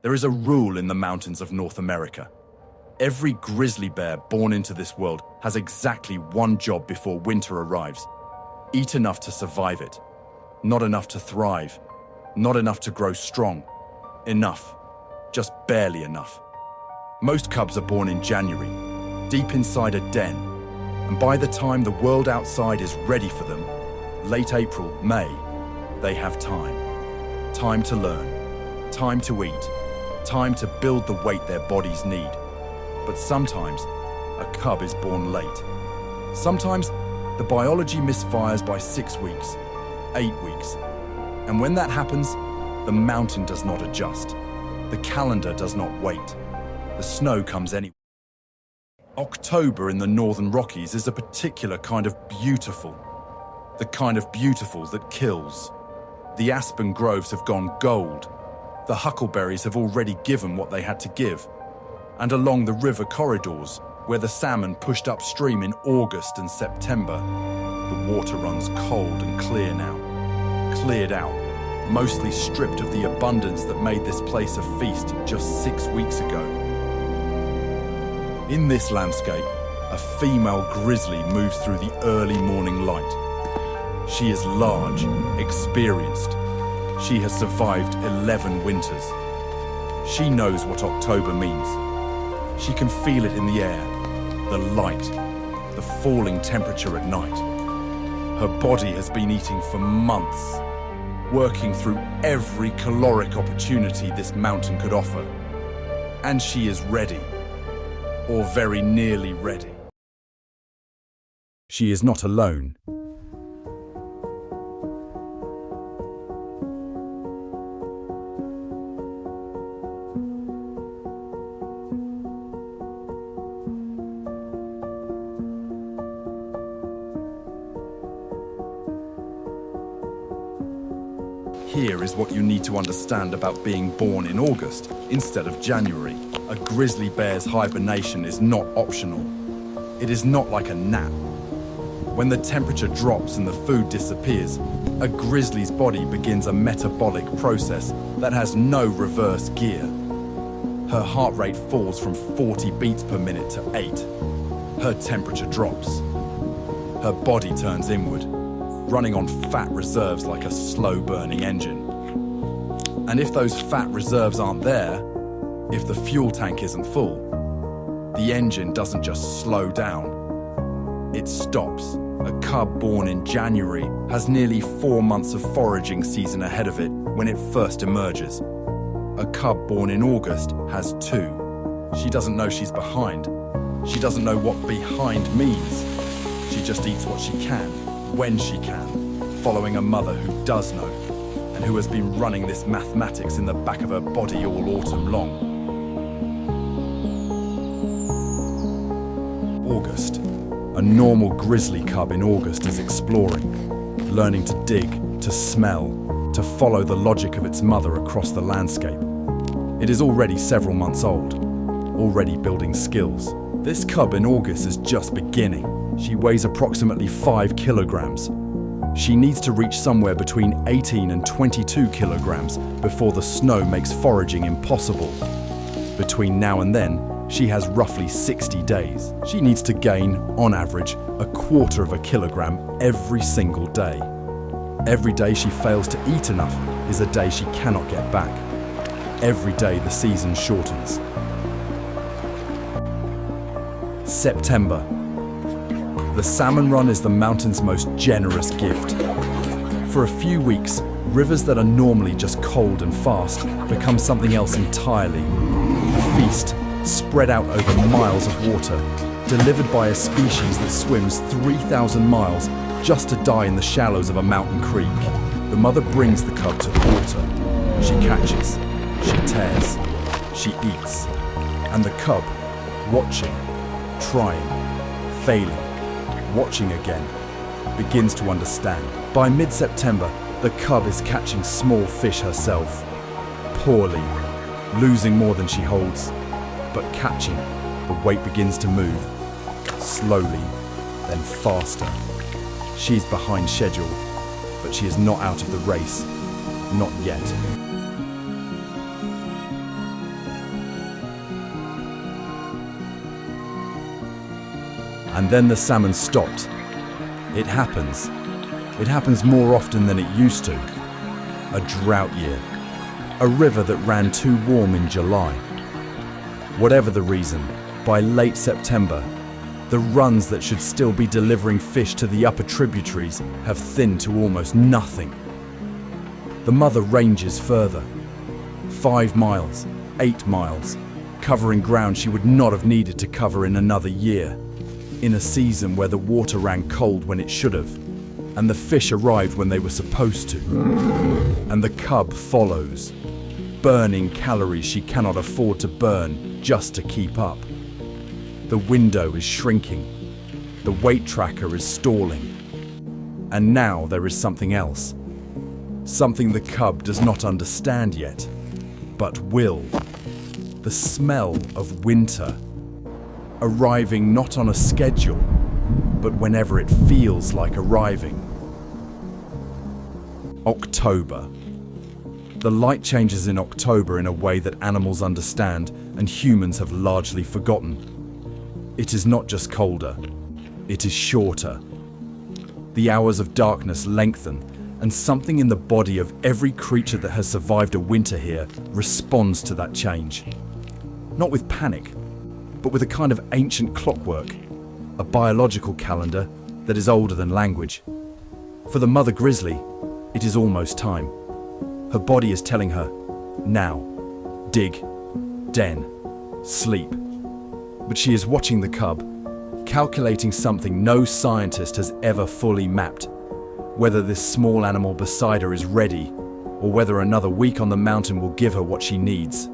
There is a rule in the mountains of North America. Every grizzly bear born into this world has exactly one job before winter arrives. Eat enough to survive it. Not enough to thrive. Not enough to grow strong. Enough. Just barely enough. Most cubs are born in January, deep inside a den, and by the time the world outside is ready for them, late April, May, they have time. Time to learn, time to eat, time to build the weight their bodies need. But sometimes, a cub is born late. Sometimes, the biology misfires by 6 weeks, 8 weeks. And when that happens, the mountain does not adjust. The calendar does not wait. The snow comes anyway. October in the Northern Rockies is a particular kind of beautiful. The kind of beautiful that kills. The aspen groves have gone gold. The huckleberries have already given what they had to give. And along the river corridors, where the salmon pushed upstream in August and September, the water runs cold and clear now. Cleared out, mostly stripped of the abundance that made this place a feast just 6 weeks ago. In this landscape, a female grizzly moves through the early morning light. She is large, experienced. She has survived 11 winters. She knows what October means. She can feel it in the air, the light, the falling temperature at night. Her body has been eating for months, working through every caloric opportunity this mountain could offer. And she is ready, or very nearly ready. She is not alone. Here is what you need to understand about being born in August instead of January. A grizzly bear's hibernation is not optional. It is not like a nap. When the temperature drops and the food disappears, a grizzly's body begins a metabolic process that has no reverse gear. Her heart rate falls from 40 beats per minute to 8. Her temperature drops. Her body turns inward, running on fat reserves like a slow-burning engine. And if those fat reserves aren't there, if the fuel tank isn't full, the engine doesn't just slow down, it stops. A cub born in January has nearly 4 months of foraging season ahead of it when it first emerges. A cub born in August has 2. She doesn't know she's behind. She doesn't know what behind means. She just eats what she can, when she can, following a mother who does know, and who has been running this mathematics in the back of her body all autumn long. August. A normal grizzly cub in August is exploring, learning to dig, to smell, to follow the logic of its mother across the landscape. It is already several months old, already building skills. This cub in August is just beginning. She weighs approximately 5 kilograms. She needs to reach somewhere between 18 and 22 kilograms before the snow makes foraging impossible. Between now and then, she has roughly 60 days. She needs to gain, on average, 1/4 of a kilogram every single day. Every day she fails to eat enough is a day she cannot get back. Every day the season shortens. September. The salmon run is the mountain's most generous gift. For a few weeks, rivers that are normally just cold and fast become something else entirely. A feast spread out over miles of water, delivered by a species that swims 3,000 miles just to die in the shallows of a mountain creek. The mother brings the cub to the water. She catches, she tears, she eats. And the cub, watching, trying, failing, watching again, begins to understand. By mid-September, the cub is catching small fish herself. Poorly, losing more than she holds, but catching, the weight begins to move. Slowly, then faster. She's behind schedule, but she is not out of the race. Not yet. And then the salmon stopped. It happens. It happens more often than it used to. A drought year. A river that ran too warm in July. Whatever the reason, by late September, the runs that should still be delivering fish to the upper tributaries have thinned to almost nothing. The mother ranges further. 5 miles, 8 miles, covering ground she would not have needed to cover in another year, in a season where the water ran cold when it should have, and the fish arrived when they were supposed to. And the cub follows, burning calories she cannot afford to burn just to keep up. The window is shrinking. The weight tracker is stalling. And now there is something else. Something the cub does not understand yet, but will. The smell of winter. Arriving not on a schedule, but whenever it feels like arriving. October. The light changes in October in a way that animals understand and humans have largely forgotten. It is not just colder, it is shorter. The hours of darkness lengthen, and something in the body of every creature that has survived a winter here responds to that change. Not with panic, but with a kind of ancient clockwork, a biological calendar that is older than language. For the mother grizzly, it is almost time. Her body is telling her, now, dig, den, sleep. But she is watching the cub, calculating something no scientist has ever fully mapped. Whether this small animal beside her is ready, or whether another week on the mountain will give her what she needs.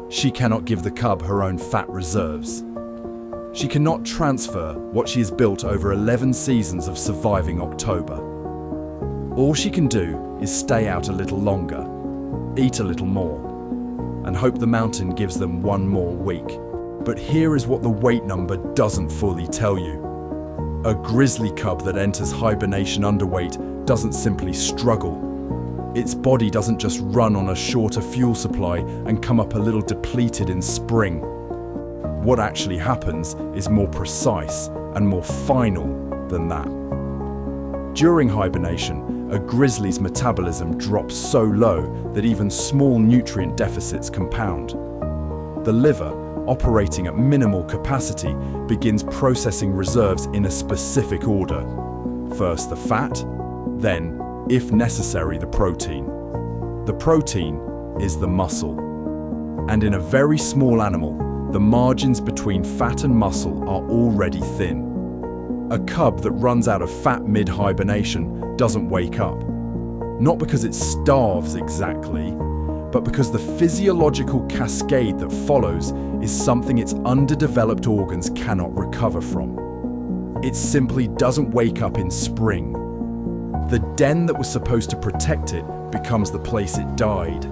She cannot give the cub her own fat reserves. She cannot transfer what she has built over 11 seasons of surviving October. All she can do is stay out a little longer, eat a little more, and hope the mountain gives them one more week. But here is what the weight number doesn't fully tell you. A grizzly cub that enters hibernation underweight doesn't simply struggle. Its body doesn't just run on a shorter fuel supply and come up a little depleted in spring. What actually happens is more precise and more final than that. During hibernation, a grizzly's metabolism drops so low that even small nutrient deficits compound. The liver, operating at minimal capacity, begins processing reserves in a specific order. First the fat, then, if necessary, the protein. The protein is the muscle. And in a very small animal, the margins between fat and muscle are already thin. A cub that runs out of fat mid-hibernation doesn't wake up. Not because it starves exactly, but because the physiological cascade that follows is something its underdeveloped organs cannot recover from. It simply doesn't wake up in spring. The den that was supposed to protect it becomes the place it died.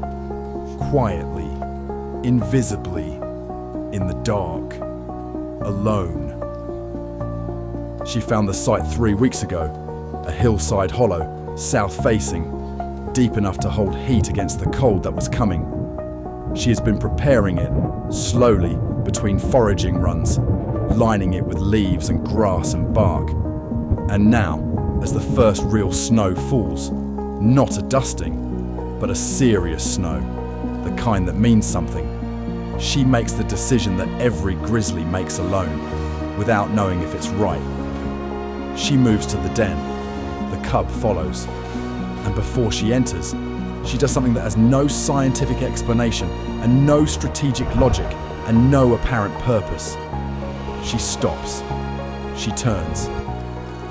Quietly, invisibly, in the dark, alone. She found the site 3 weeks ago, a hillside hollow, south-facing, deep enough to hold heat against the cold that was coming. She has been preparing it, slowly, between foraging runs, lining it with leaves and grass and bark. And now, as the first real snow falls, not a dusting, but a serious snow, the kind that means something, she makes the decision that every grizzly makes alone, without knowing if it's right. She moves to the den. The cub follows. And before she enters, she does something that has no scientific explanation and no strategic logic and no apparent purpose. She stops. She turns.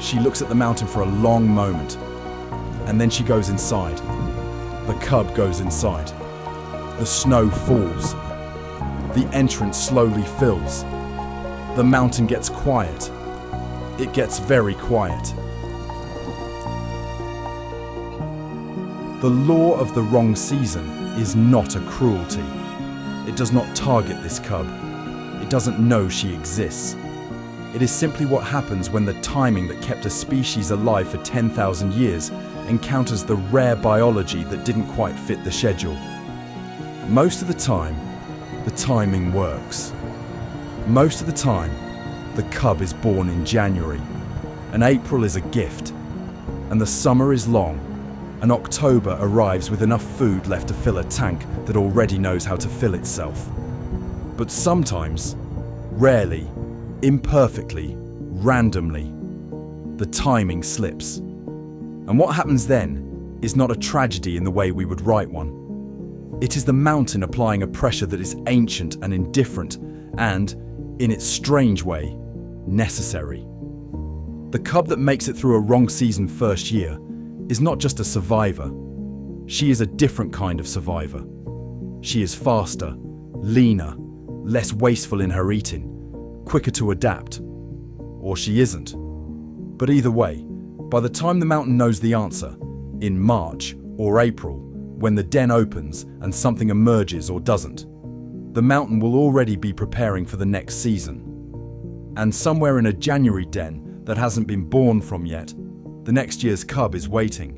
She looks at the mountain for a long moment. And then she goes inside. The cub goes inside. The snow falls. The entrance slowly fills. The mountain gets quiet. It gets very quiet. The law of the wrong season is not a cruelty. It does not target this cub. It doesn't know she exists. It is simply what happens when the timing that kept a species alive for 10,000 years encounters the rare biology that didn't quite fit the schedule. Most of the time, the timing works. Most of the time, the the cub is born in January, and April is a gift, and the summer is long, and October arrives with enough food left to fill a tank that already knows how to fill itself. But sometimes, rarely, imperfectly, randomly, the timing slips. And what happens then is not a tragedy in the way we would write one. It is the mountain applying a pressure that is ancient and indifferent and, in its strange way, necessary. The cub that makes it through a wrong season first year is not just a survivor. She is a different kind of survivor. She is faster, leaner, less wasteful in her eating, quicker to adapt. Or she isn't. But either way, by the time the mountain knows the answer, in March or April, when the den opens and something emerges or doesn't, the mountain will already be preparing for the next season. And somewhere in a January den that hasn't been born from yet, the next year's cub is waiting.